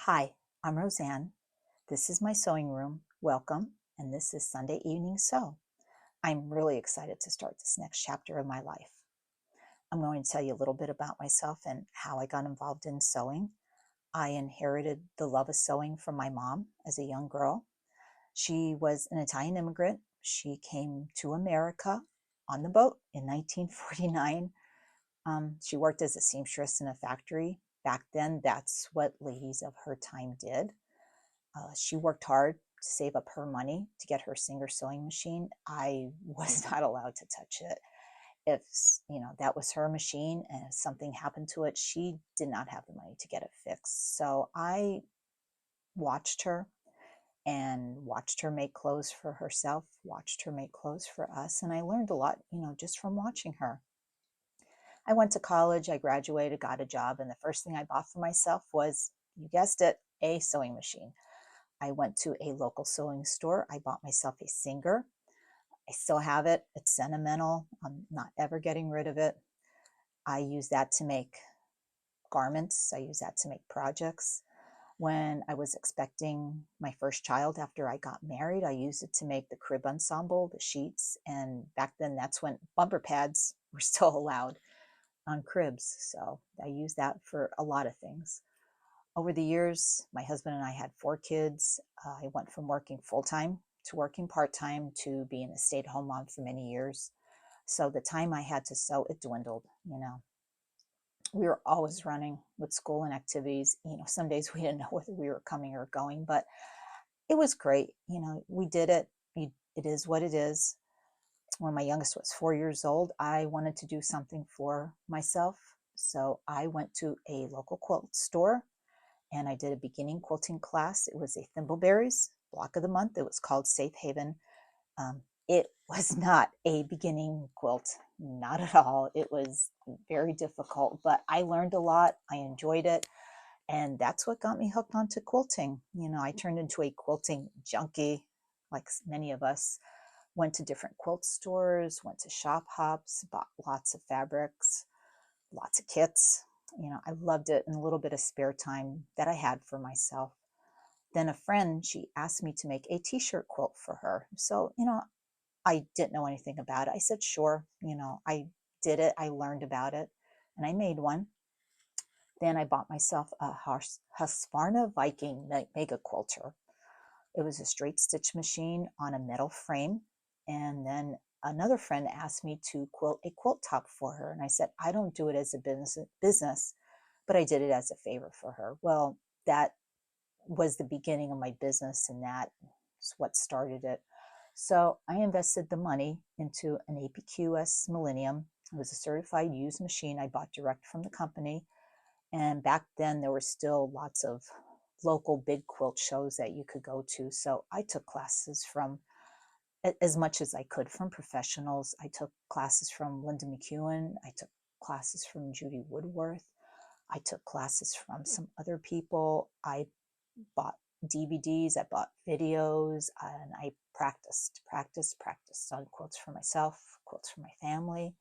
Hi, I'm Roseanne. This is my sewing room. Welcome, and this is Sunday Evening Sew. I'm really excited to start this next chapter of my life. I'm going to tell you a little bit about myself and how I got involved in sewing. I inherited the love of sewing from my mom as a young girl. She was an Italian immigrant. She came to America on the boat in 1949. She worked as a seamstress in a factory. Back then, that's what ladies of her time did. She worked hard to save up her money to get her Singer sewing machine. I was not allowed to touch it. If that was her machine and if something happened to it, she did not have the money to get it fixed. So I watched her and watched her make clothes for herself, watched her make clothes for us, and I learned a lot, just from watching her. I went to college, I graduated, got a job, and the first thing I bought for myself was, you guessed it, a sewing machine. I went to a local sewing store. I bought myself a Singer. I still have it. It's sentimental. I'm not ever getting rid of it. I use that to make garments. I use that to make projects. When I was expecting my first child after I got married, I used it to make the crib ensemble, the sheets. And back then, that's when bumper pads were still allowed on cribs. So I used that for a lot of things. Over the years, my husband and I had 4 kids. I went from working full-time to working part-time to being a stay-at-home mom for many years. So the time I had to sew, it dwindled. We were always running with school and activities. Some days we didn't know whether we were coming or going, but it was great. We did it. It is what it is. When my youngest was 4 years old, I wanted to do something for myself. So I went to a local quilt store and I did a beginning quilting class. It was a Thimbleberries block of the month. It was called Safe Haven. It was not a beginning quilt, not at all. It was very difficult, but I learned a lot. I enjoyed it. And that's what got me hooked onto quilting. I turned into a quilting junkie, like many of us. Went to different quilt stores, went to shop hops, bought lots of fabrics, lots of kits. I loved it, and a little bit of spare time that I had for myself. Then a friend, she asked me to make a t-shirt quilt for her. So, I didn't know anything about it. I said, sure. I did it. I learned about it and I made one. Then I bought myself a Husqvarna Viking mega quilter. It was a straight stitch machine on a metal frame. And then another friend asked me to quilt a quilt top for her. And I said, I don't do it as a business, but I did it as a favor for her. Well, that was the beginning of my business, and that's what started it. So I invested the money into an APQS Millennium. It was a certified used machine I bought direct from the company. And back then, there were still lots of local big quilt shows that you could go to. So I took classes from as much as I could from professionals. I took classes from Linda McEwen. I took classes from Judy Woodworth. I took classes from some other people. I bought DVDs, I bought videos, and I practiced on quilts for myself, quilts for my family.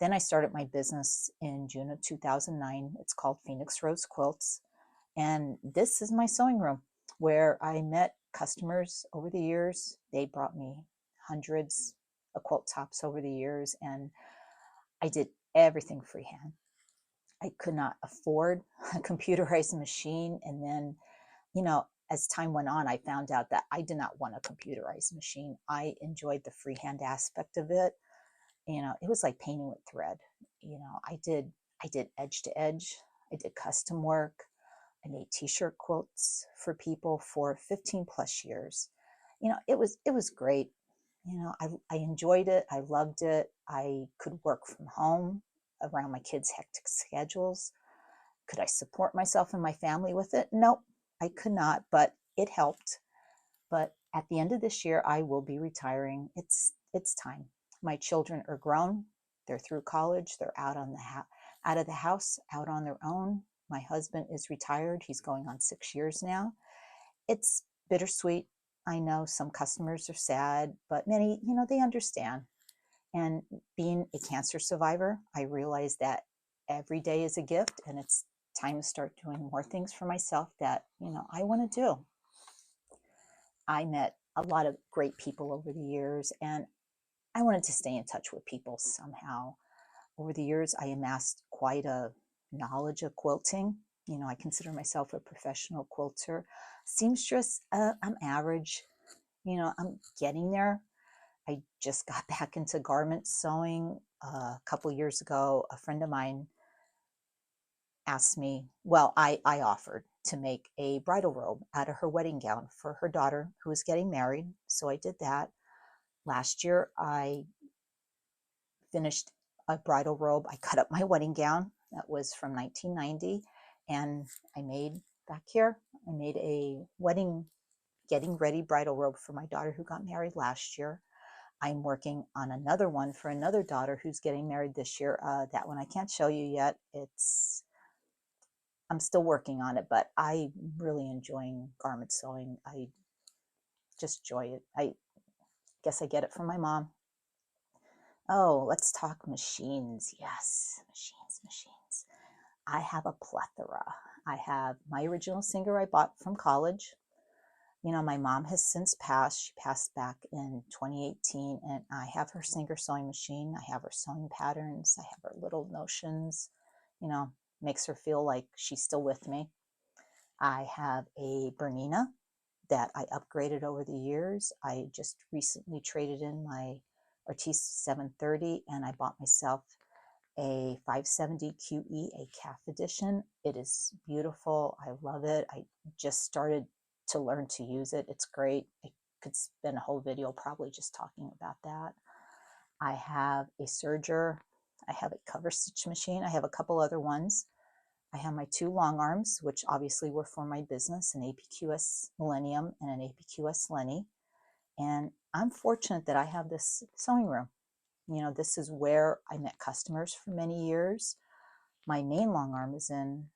Then I started my business in June of 2009. It's called Phoenix Rose Quilts. And this is my sewing room where I met customers over the years. They brought me hundreds of quilt tops over the years, and I did everything freehand. I could not afford a computerized machine. And then, as time went on, I found out that I did not want a computerized machine. I enjoyed the freehand aspect of it. It was like painting with thread. I did edge to edge. I did custom work. I made t-shirt quilts for people for 15 plus years. It was great. I enjoyed it. I loved it. I could work from home around my kids' hectic schedules. Could I support myself and my family with it? Nope, I could not, but it helped. But at the end of this year, I will be retiring. It's time. My children are grown. They're through college. They're out of the house, out on their own. My husband is retired. He's going on 6 years now. It's bittersweet. I know some customers are sad, but many, they understand. And being a cancer survivor, I realize that every day is a gift, and it's time to start doing more things for myself that, I want to do. I met a lot of great people over the years, and I wanted to stay in touch with people somehow. Over the years, I amassed quite a knowledge of quilting. I consider myself a professional quilter. Seamstress, I'm average. I'm getting there. I just got back into garment sewing a couple years ago. A friend of mine asked me, well, I offered to make a bridal robe out of her wedding gown for her daughter who was getting married. So I did that. Last year, I finished a bridal robe. I cut up my wedding gown that was from 1990, and I made back here, I made a wedding getting ready bridal robe for my daughter who got married last year. I'm working on another one for another daughter who's getting married this year. That one I can't show you yet. I'm still working on it, but I'm really enjoying garment sewing. I just enjoy it. I guess I get it from my mom. Oh, let's talk machines. Yes, machines. I have a plethora. I have my original Singer I bought from college. My mom has since passed. She passed back in 2018, and I have her Singer sewing machine. I have her sewing patterns. I have her little notions. Makes her feel like she's still with me. I have a Bernina that I upgraded over the years. I just recently traded in my Artiste 730, and I bought myself a 570 QE, a calf edition. It is beautiful. I love it. I just started to learn to use it. It's great. I could spend a whole video probably just talking about that. I have a serger. I have a cover stitch machine. I have a couple other ones. I have my two long arms, which obviously were for my business, an APQS Millennium and an APQS Lenny. And I'm fortunate that I have this sewing room. This is where I met customers for many years. My main long arm is in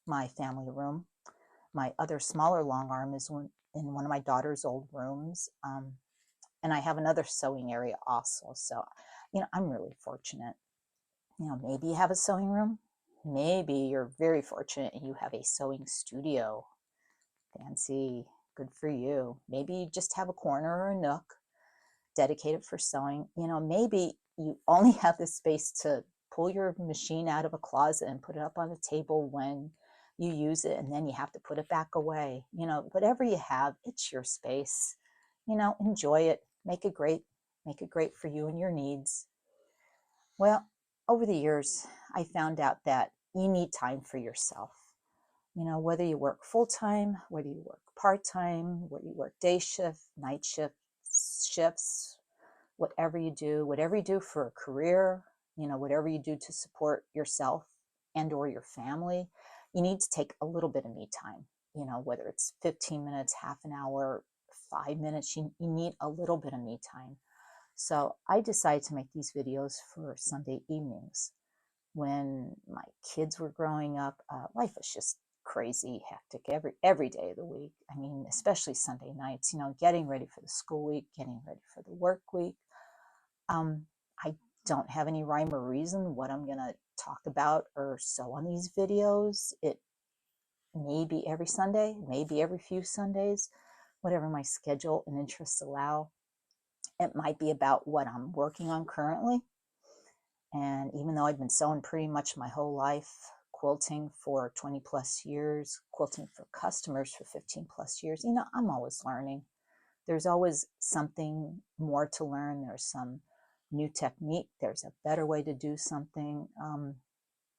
my family room. My other smaller long arm is in one of my daughter's old rooms. And I have another sewing area also. So, I'm really fortunate. Maybe you have a sewing room. Maybe you're very fortunate and you have a sewing studio. Fancy. Good for you. Maybe you just have a corner or a nook dedicated for sewing. Maybe you only have the space to pull your machine out of a closet and put it up on the table when you use it, and then you have to put it back away. Whatever you have, it's your space. Enjoy it. Make it great. Make it great for you and your needs. Well, over the years, I found out that you need time for yourself. Whether you work full-time, whether you work part-time, whether you work day shift, night shifts, whatever you do for a career, whatever you do to support yourself and or your family, you need to take a little bit of me time. Whether it's 15 minutes, half an hour, 5 minutes, you need a little bit of me time. So I decided to make these videos for Sunday evenings. When my kids were growing up, life was just crazy, hectic every day of the week. I mean, especially Sunday nights, getting ready for the school week, getting ready for the work week. I don't have any rhyme or reason what I'm going to talk about or sew on these videos. It may be every Sunday, maybe every few Sundays, whatever my schedule and interests allow. It might be about what I'm working on currently. And even though I've been sewing pretty much my whole life, quilting for 20 plus years, quilting for customers for 15 plus years, I'm always learning. There's always something more to learn. There's some new technique. There's a better way to do something.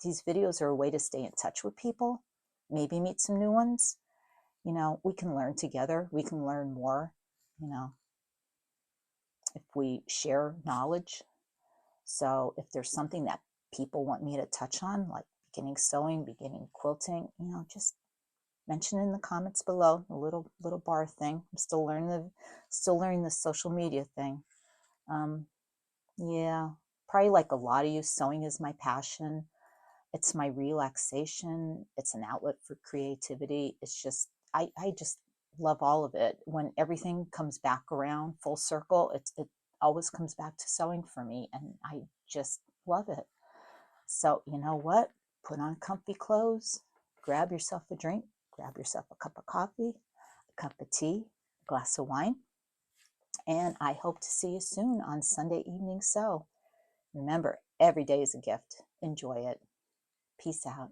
These videos are a way to stay in touch with people, maybe meet some new ones. We can learn together. We can learn more, if we share knowledge. So if there's something that people want me to touch on, like beginning sewing, beginning quilting, just mention in the comments below, the little bar thing. I'm still learning the social media thing. Yeah, probably like a lot of you, sewing is my passion. It's my relaxation. It's an outlet for creativity. It's just, I just love all of it. When everything comes back around full circle, it always comes back to sewing for me, and I just love it. So you know what? put on comfy clothes, grab yourself a drink, grab yourself a cup of coffee, a cup of tea, a glass of wine, and I hope to see you soon on Sunday Evening Sew. Remember, every day is a gift. Enjoy it. Peace out.